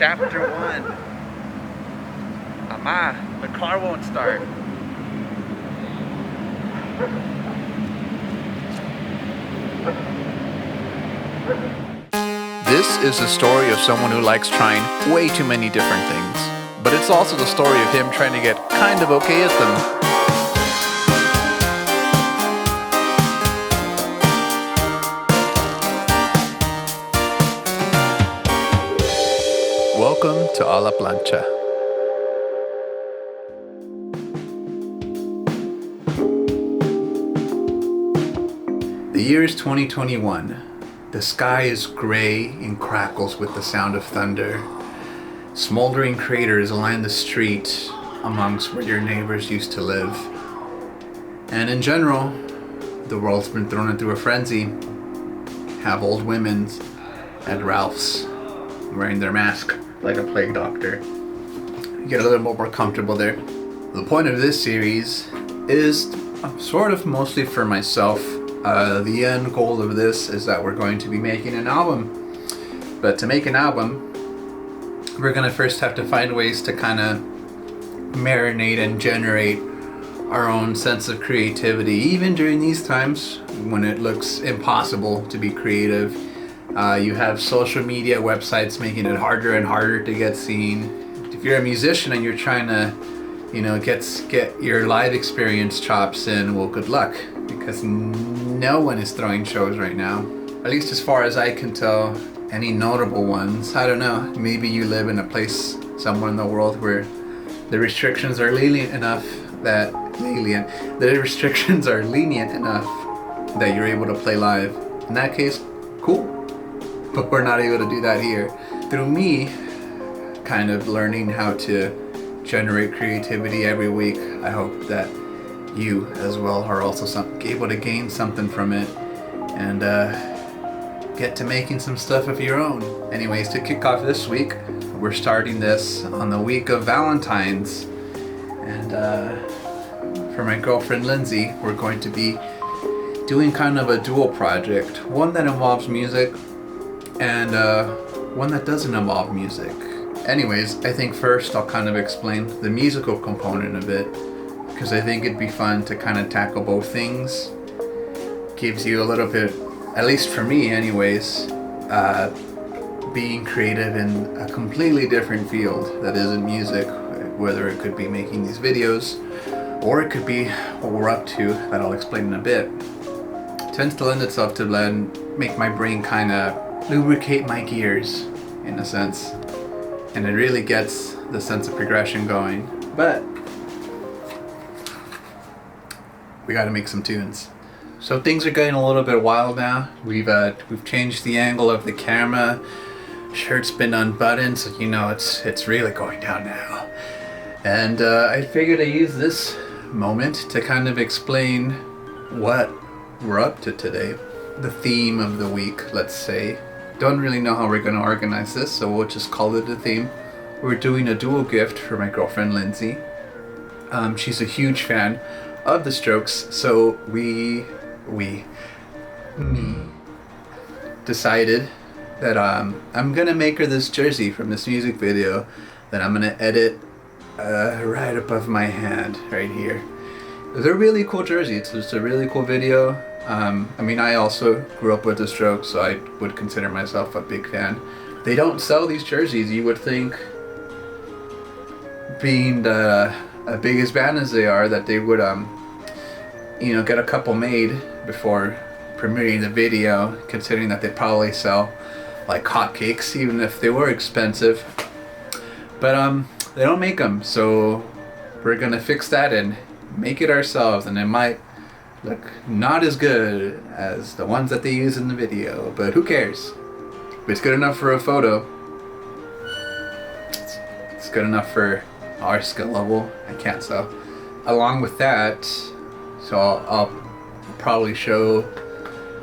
Chapter 1. Ama, the car won't start. This is the story of someone who likes trying way too many different things. But it's also the story of him trying to get kind of okay at them. Welcome to A La Plancha. The year is 2021. The sky is gray and crackles with the sound of thunder. Smoldering craters line the street amongst where your neighbors used to live. And in general, the world's been thrown into a frenzy. Have old women at Ralph's wearing their mask like a plague doctor. Get a little more comfortable there. The point of this series is sort of mostly for myself. The end goal of this is that we're going to be making an album. But to make an album, we're going to first have to find ways to kind of marinate and generate our own sense of creativity, even during these times when it looks impossible to be creative. You have social media websites making it harder and harder to get seen. If you're a musician and you're trying to, get your live experience chops in, well, good luck, because no one is throwing shows right now. At least as far as I can tell, any notable ones. I don't know, maybe you live in a place somewhere in the world where the restrictions are lenient enough that you're able to play live. In that case, cool. But we're not able to do that here. Through me kind of learning how to generate creativity every week, I hope that you as well are also able to gain something from it and get to making some stuff of your own. Anyways, to kick off this week, we're starting this on the week of Valentine's. And for my girlfriend Lindsey, we're going to be doing kind of a dual project. One that involves music and one that doesn't involve music. Anyways, I think first I'll kind of explain the musical component of it, because I think it'd be fun to kind of tackle both things. Gives you a little bit, at least for me anyways, being creative in a completely different field that isn't music, whether it could be making these videos, or it could be what we're up to, that I'll explain in a bit. It tends to lend itself to make my brain kind of lubricate my gears, in a sense. And it really gets the sense of progression going. But we gotta make some tunes. So things are getting a little bit wild now. We've changed the angle of the camera. Shirt's been unbuttoned, so it's really going down now. And I figured I'd use this moment to kind of explain what we're up to today. The theme of the week, let's say. Don't really know how we're going to organize this, so we'll just call it a theme. We're doing a dual gift for my girlfriend Lindsey. She's a huge fan of the Strokes, so me decided that I'm gonna make her this jersey from this music video that I'm gonna edit right above my hand right here. It's a really cool jersey. It's just a really cool video. I also grew up with the Strokes, so I would consider myself a big fan. They don't sell these jerseys. You would think, being as big as band as they are, that they would get a couple made before premiering the video, considering that they probably sell like hotcakes, even if they were expensive. But they don't make them, so we're gonna fix that and make it ourselves, and it might look not as good as the ones that they use in the video, but who cares? If it's good enough for a photo, it's good enough for our skill level. I can't sell. Along with that, so I'll probably show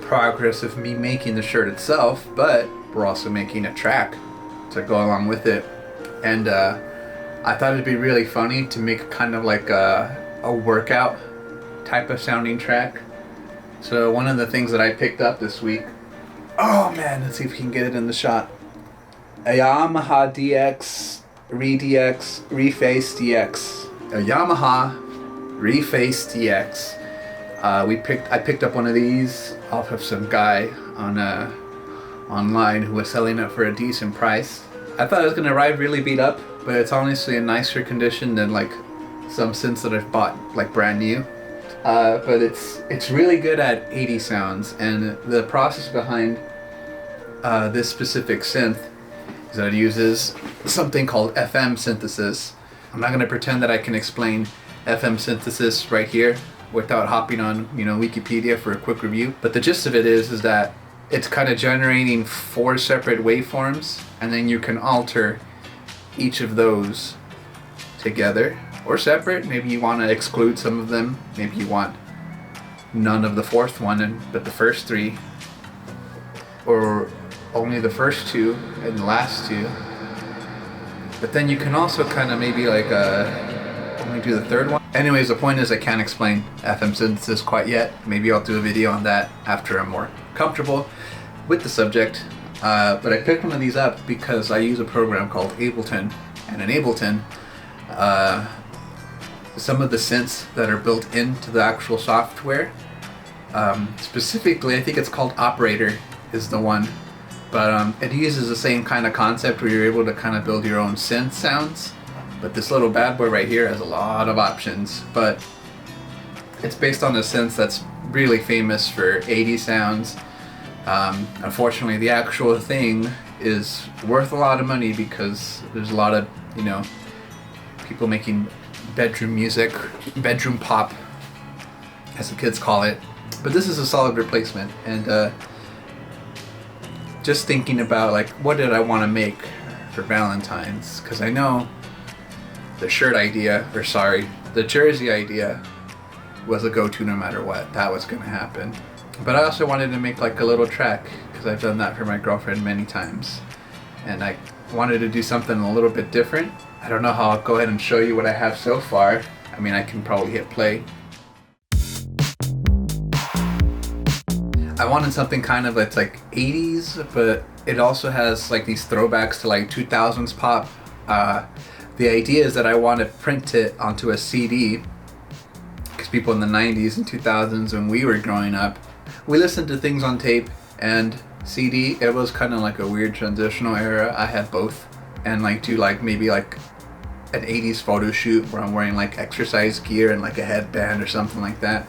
progress of me making the shirt itself, but we're also making a track to go along with it. And I thought it'd be really funny to make kind of like a workout type of sounding track. So one of the things that I picked up this week, oh man, let's see if we can get it in the shot. A Yamaha Reface DX. A Yamaha Reface DX. I picked up one of these off of some guy on online who was selling it for a decent price. I thought it was gonna arrive really beat up, but it's honestly in nicer condition than like some synths that I've bought like brand new. But it's really good at 80 sounds, and the process behind this specific synth is that it uses something called FM synthesis. I'm not gonna pretend that I can explain FM synthesis right here without hopping on, Wikipedia for a quick review. But the gist of it is that it's kind of generating 4 separate waveforms, and then you can alter each of those together or separate. Maybe you want to exclude some of them. Maybe you want none of the 4th one, but the first 3, or only the first 2 and the last 2. But then you can also kind of maybe like only do the 3rd one. Anyways, the point is I can't explain FM synthesis quite yet. Maybe I'll do a video on that after I'm more comfortable with the subject. But I picked one of these up because I use a program called Ableton. And in Ableton, some of the synths that are built into the actual software, specifically I think it's called Operator is the one. But it uses the same kind of concept where you're able to kind of build your own synth sounds. But this little bad boy right here has a lot of options, but it's based on a synth that's really famous for 80 sounds. Unfortunately, the actual thing is worth a lot of money because there's a lot of, people making bedroom music, bedroom pop, as the kids call it. But this is a solid replacement, and just thinking about like, what did I want to make for Valentine's? Because I know the the jersey idea was a go-to no matter what. That was gonna happen. But I also wanted to make like a little track, because I've done that for my girlfriend many times. And I wanted to do something a little bit different. I don't know how I'll go ahead and show you what I have so far. I mean, I can probably hit play. I wanted something kind of that's like 80s, but it also has like these throwbacks to like 2000s pop. The idea is that I want to print it onto a CD, because people in the 90s and 2000s when we were growing up, we listened to things on tape and CD. It was kind of like a weird transitional era. I had both, and like do like maybe like an 80s photo shoot where I'm wearing like exercise gear and like a headband or something like that.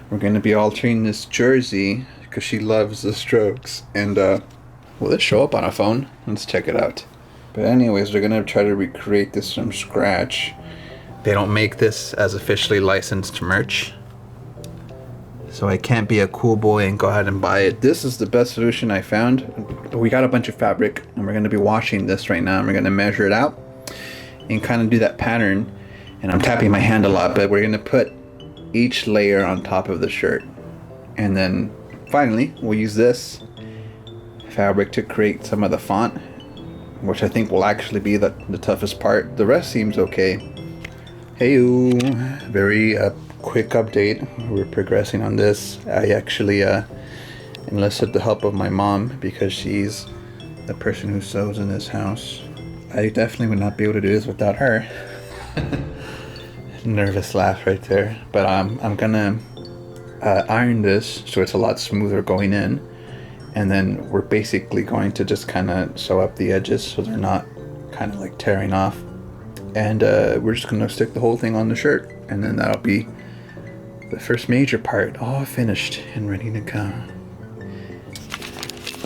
We're going to be altering this jersey because she loves the Strokes, and will it show up on a phone? Let's check it out. But anyways, we're gonna try to recreate this from scratch. They don't make this as officially licensed merch, so I can't be a cool boy and go ahead and buy it. This is the best solution I found. We got a bunch of fabric, and we're gonna be washing this right now, and we're gonna measure it out and kind of do that pattern. And I'm tapping my hand a lot, but we're gonna put each layer on top of the shirt, and then finally we'll use this fabric to create some of the font, which I think will actually be the toughest part. The rest seems okay. Hey-oo, very quick update. We're progressing on this. I actually enlisted the help of my mom because she's the person who sews in this house. I definitely would not be able to do this without her. Nervous laugh right there. But I'm gonna iron this so it's a lot smoother going in. And then we're basically going to just kind of sew up the edges so they're not kind of like tearing off. And we're just going to stick the whole thing on the shirt. And then that'll be the first major part all finished and ready to go.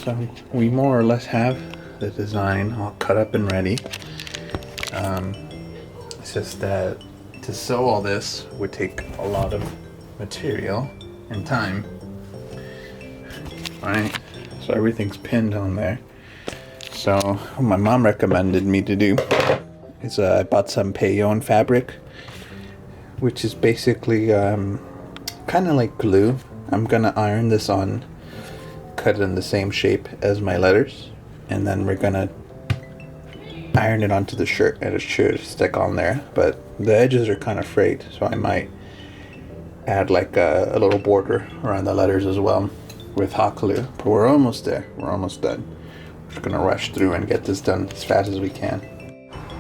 So we more or less have the design all cut up and ready. It's just that to sew all this would take a lot of material and time. Alright. So everything's pinned on there. So what my mom recommended me to do is I bought some payon fabric, which is basically kind of like glue. I'm gonna iron this on, cut it in the same shape as my letters, and then we're gonna iron it onto the shirt, and it should stick on there. But the edges are kind of frayed, so I might add like a little border around the letters as well with hot glue. But we're almost there. We're almost done. Just gonna rush through and get this done as fast as we can.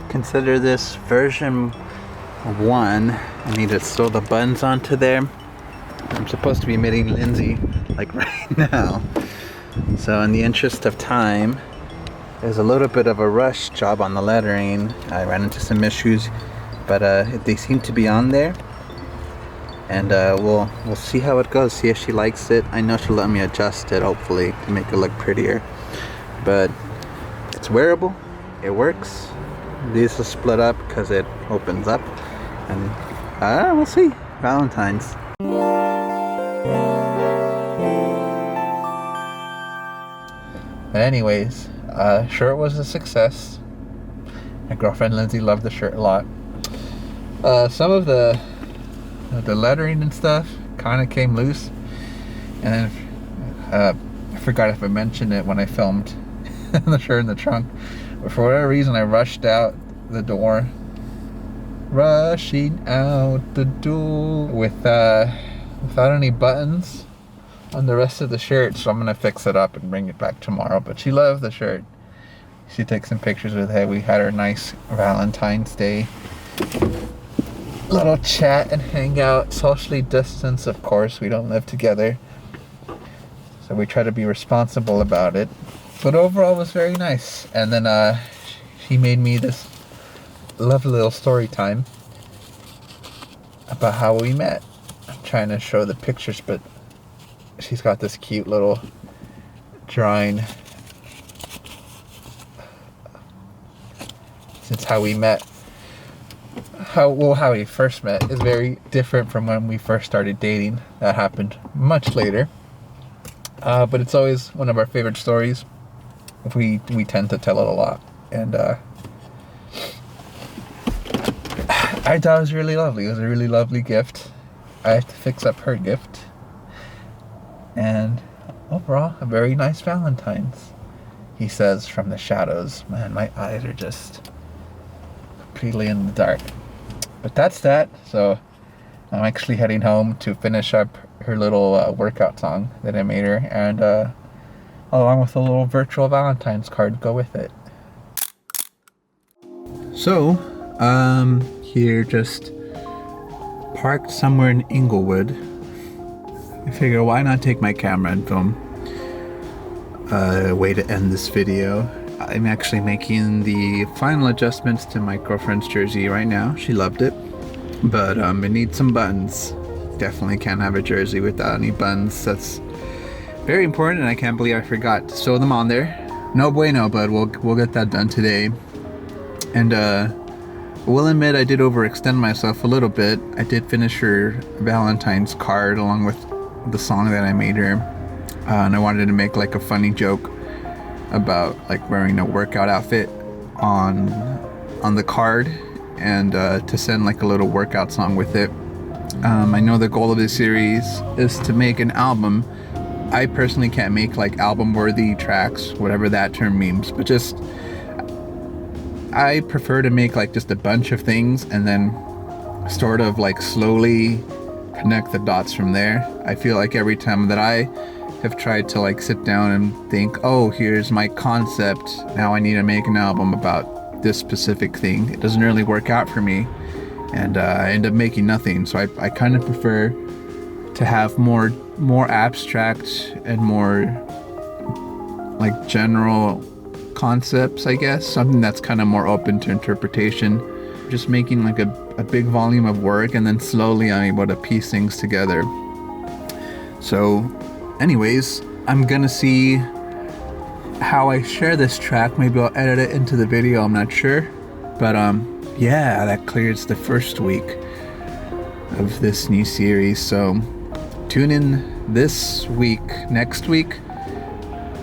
Consider this version 1. I need to sew the buttons onto there. I'm supposed to be meeting Lindsey like right now. So in the interest of time, there's a little bit of a rush job on the lettering. I ran into some issues, but they seem to be on there. And we'll see how it goes, see if she likes it. I know she'll let me adjust it, hopefully, to make it look prettier. But it's wearable, it works. These are split up because it opens up. And we'll see. Valentine's. But anyways, shirt was a success. My girlfriend Lindsey loved the shirt a lot. Some of the lettering and stuff kind of came loose, and then I forgot if I mentioned it when I filmed the shirt in the trunk, but for whatever reason I rushed out the door without any buttons on the rest of the shirt, so I'm gonna fix it up and bring it back tomorrow. But she loved the shirt. She took some pictures with it. We had our nice Valentine's Day little chat and hang out, socially distance, of course. We don't live together, so we try to be responsible about it, but overall it was very nice. And then she made me this lovely little story time about how we met. I'm trying to show the pictures, but she's got this cute little drawing since how we met. How we first met is very different from when we first started dating. That happened much later, but it's always one of our favorite stories. We tend to tell it a lot, and I thought it was really lovely. It was a really lovely gift. I have to fix up her gift, and overall a very nice Valentine's. He says from the shadows. Man, my eyes are just completely in the dark. But that's that. So I'm actually heading home to finish up her little workout song that I made her, and along with a little virtual Valentine's card go with it. So here, just parked somewhere in Inglewood. I figure why not take my camera and film. Way to end this video. I'm actually making the final adjustments to my girlfriend's jersey right now. She loved it, but it needs some buttons. Definitely can't have a jersey without any buttons. That's very important, and I can't believe I forgot to sew them on there. No bueno, but we'll get that done today. And will admit I did overextend myself a little bit. I did finish her Valentine's card along with the song that I made her, and I wanted to make like a funny joke about like wearing a workout outfit on the card, and to send like a little workout song with it. I know the goal of this series is to make an album. I personally can't make like album worthy tracks, whatever that term means, but just I prefer to make like just a bunch of things and then sort of like slowly connect the dots from there. I feel like every time that I have tried to like sit down and think, oh, here's my concept, now I need to make an album about this specific thing, it doesn't really work out for me, and I end up making nothing. So I kind of prefer to have more abstract and more like general concepts, I guess, something that's kind of more open to interpretation. Just making like a big volume of work, and then slowly I'm able to piece things together. So anyways, I'm gonna see how I share this track. Maybe I'll edit it into the video, I'm not sure. But yeah, that clears the first week of this new series. So tune in this week. Next week,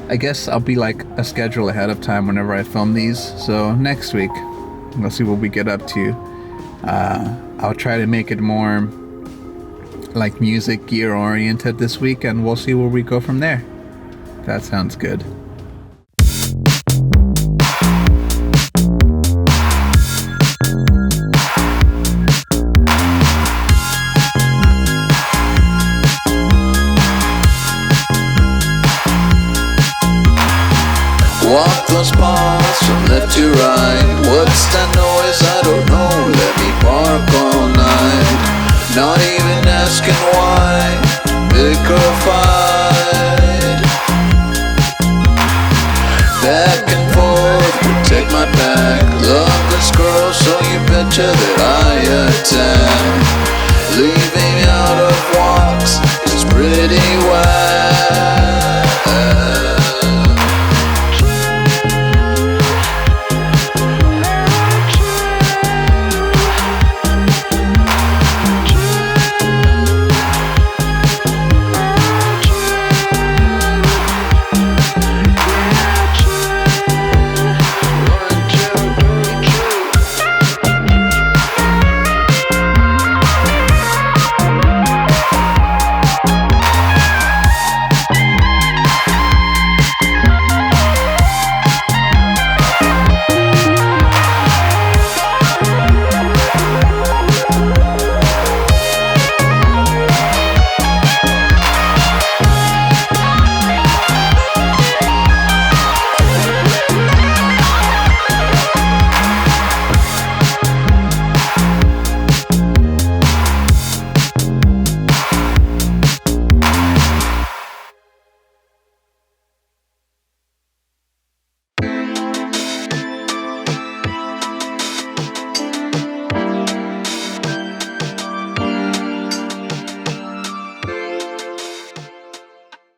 I guess I'll be like a schedule ahead of time whenever I film these. So next week, we'll see what we get up to. I'll try to make it more like music gear oriented this week, and we'll see where we go from there. That sounds good. Walk those paths from left to right. What's that noise? I don't know. Let me bark all night. Not even asking why. Pick a fight. Back and forth, protect my back. Love this girl, so you betcha that I attack. Leaving out of walks is pretty whack.